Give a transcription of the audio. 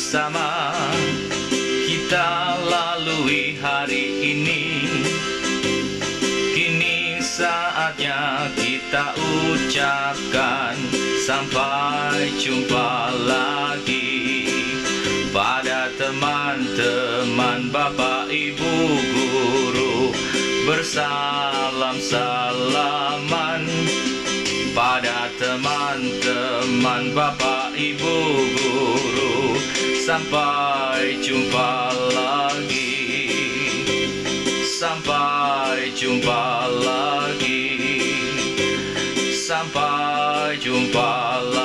bersama kita lalui hari ini. Kini saatnya kita ucapkan sampai jumpa lagi. Pada teman-teman, Bapak, Ibu, Guru, bersalam-salaman. Pada teman-teman, Bapak, Ibu, Guru, sampai jumpa lagi. Sampai jumpa lagi. Sampai jumpa lagi.